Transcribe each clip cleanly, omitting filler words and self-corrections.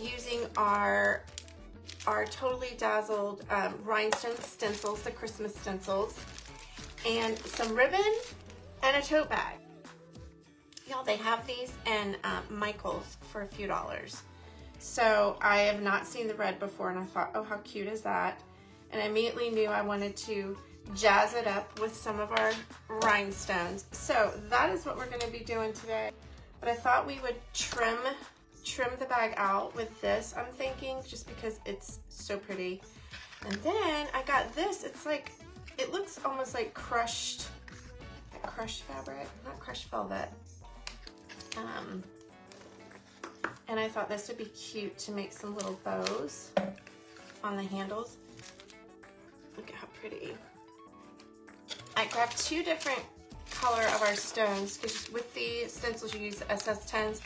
using our Totally Dazzled Rhinestone stencils, the Christmas stencils, and some ribbon and a tote bag. Y'all, they have these in Michael's for a few dollars. So I have not seen the red before, and I thought, oh, how cute is that? And I immediately knew I wanted to jazz it up with some of our rhinestones. So that is what we're going to be doing today. But I thought we would trim the bag out with this, I'm thinking, just because it's so pretty. And then I got this. It's like, it looks almost like crushed fabric, not crushed velvet. And I thought this would be cute to make some little bows on the handles. Look at how pretty. I grabbed two different color of our stones, because with the stencils you use the SS10s.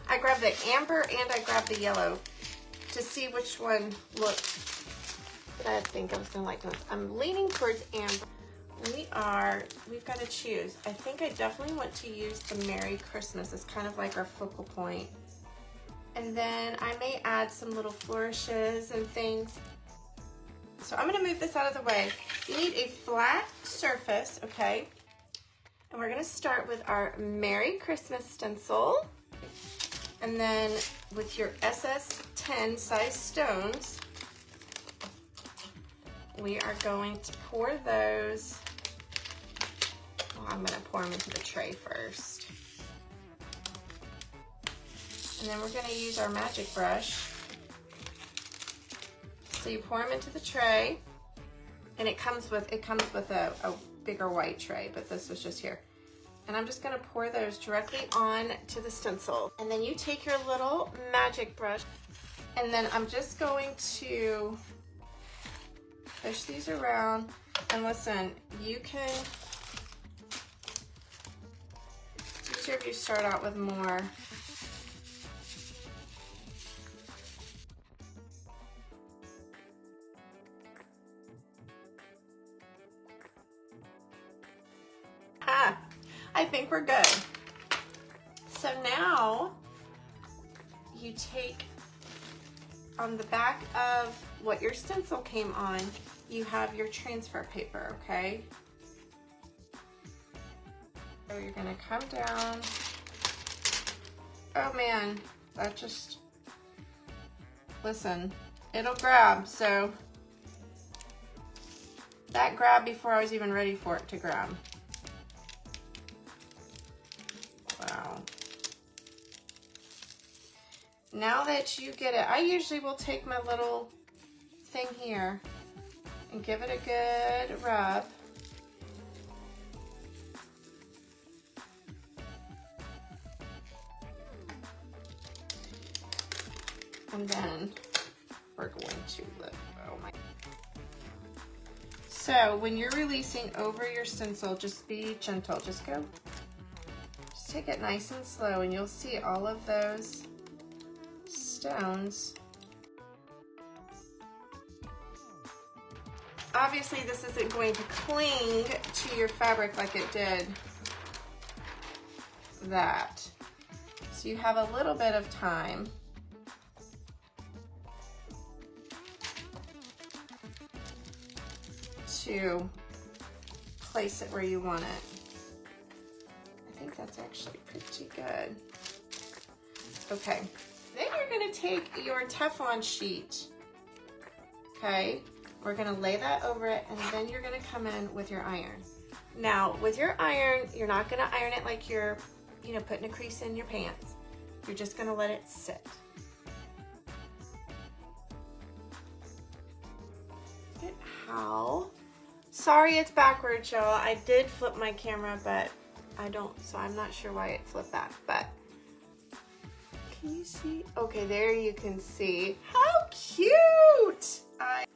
I grabbed the amber and I grabbed the yellow to see which one looked that I think I was gonna like. I'm leaning towards amber. We've got to choose. I think I definitely want to use the Merry Christmas as kind of like our focal point. And then I may add some little flourishes and things. So I'm gonna move this out of the way. You need a flat surface, okay? And we're gonna start with our Merry Christmas stencil. And then with your SS10 size stones, we are going to pour those. Well, I'm gonna pour them into the tray first. And then we're gonna use our magic brush. So you pour them into the tray, and it comes with a bigger white tray, but this was just here. And I'm just gonna pour those directly on to the stencil. And then you take your little magic brush, and then I'm just going to push these around. And listen, you can, it's easier if you start out with more. I think we're good. So now you take on the back of what your stencil came on, you have your transfer paper, okay? So you're gonna come down. Oh man, that just, listen, it'll grab, so that grabbed before I was even ready for it to grab. Wow. Now that you get it, I usually will take my little thing here and give it a good rub. And then we're going to lift, oh my. So when you're releasing over your stencil, just be gentle, just take it nice and slow, and you'll see all of those stones. Obviously this isn't going to cling to your fabric like it did that. So you have a little bit of time. To place it where you want it. I think that's actually pretty good. Okay, then you're gonna take your Teflon sheet, okay? We're gonna lay that over it, and then you're gonna come in with your iron. Now, with your iron, you're not gonna iron it like you're, putting a crease in your pants. You're just gonna let it sit. Look at how, sorry it's backwards, y'all. I did flip my camera, but so I'm not sure why it flipped back, but can you see? Okay, there you can see. How cute!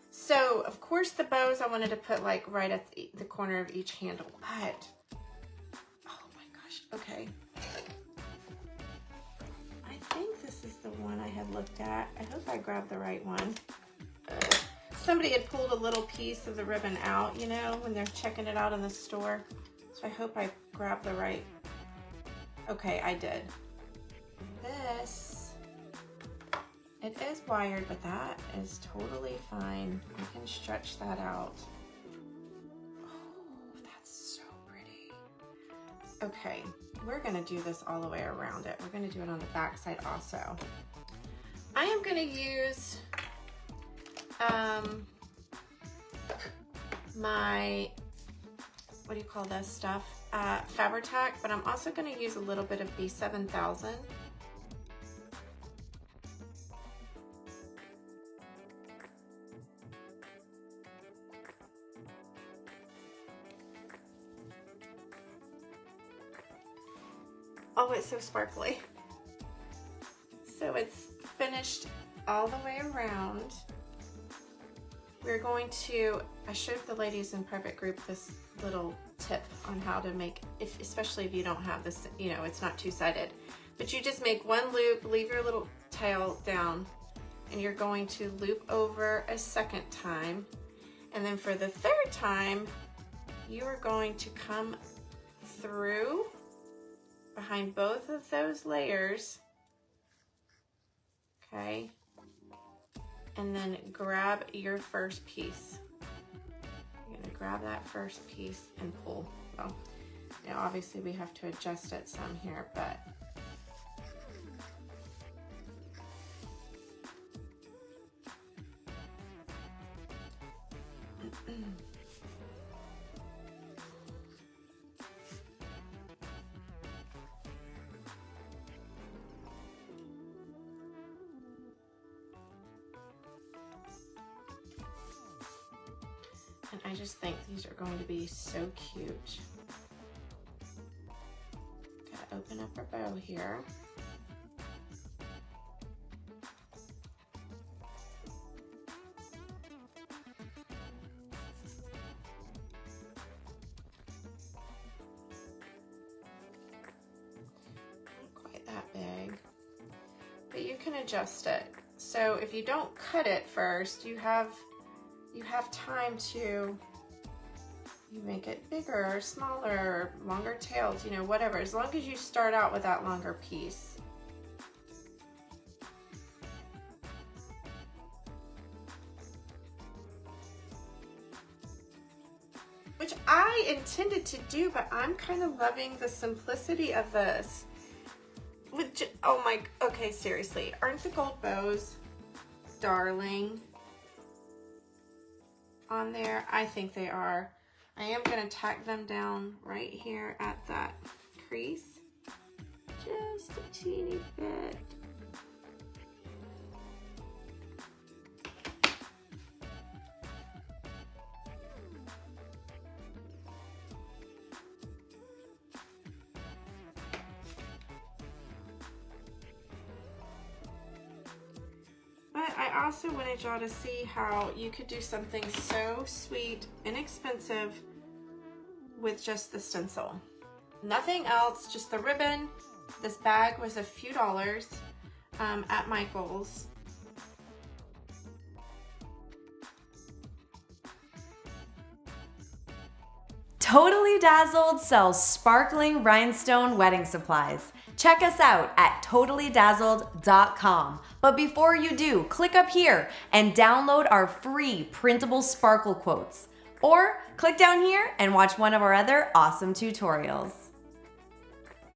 So, of course, the bows I wanted to put like right at the corner of each handle, but, oh my gosh, okay. I think this is the one I had looked at. I hope I grabbed the right one. Somebody had pulled a little piece of the ribbon out, when they're checking it out in the store. So I hope I grabbed the right. Okay, I did. This It is wired, but that is totally fine. I can stretch that out. Oh, that's so pretty. Okay, we're gonna do this all the way around it. We're gonna do it on the back side also. I am gonna use my, what do you call this stuff? Fabri-Tac, but I'm also gonna use a little bit of B7000. Oh, it's so sparkly. So it's finished all the way around. We're going to, I showed the ladies in private group this little tip on how to make, especially if you don't have this, you know, it's not two-sided. But you just make one loop, leave your little tail down, and you're going to loop over a second time. And then for the third time, you are going to come through behind both of those layers, okay, and then grab your first piece. You're gonna grab that first piece and pull. Well, now obviously we have to adjust it some here, but and I just think these are going to be so cute. Gotta open up our bow here. Not quite that big, but you can adjust it. So if you don't cut it first, you have time to, you make it bigger or smaller, longer tails, you know, whatever, as long as you start out with that longer piece. Which I intended to do, but I'm kind of loving the simplicity of this. Oh my, okay, seriously, aren't the gold bows darling on there? I think they are. I am going to tack them down right here at that crease, just a teeny bit. But I also wanted y'all to see how you could do something so sweet, inexpensive with just the stencil. Nothing else, just the ribbon. This bag was a few dollars at Michael's. Totally Dazzled sells sparkling rhinestone wedding supplies. Check us out at totallydazzled.com. But before you do, click up here and download our free printable sparkle quotes. Or click down here and watch one of our other awesome tutorials.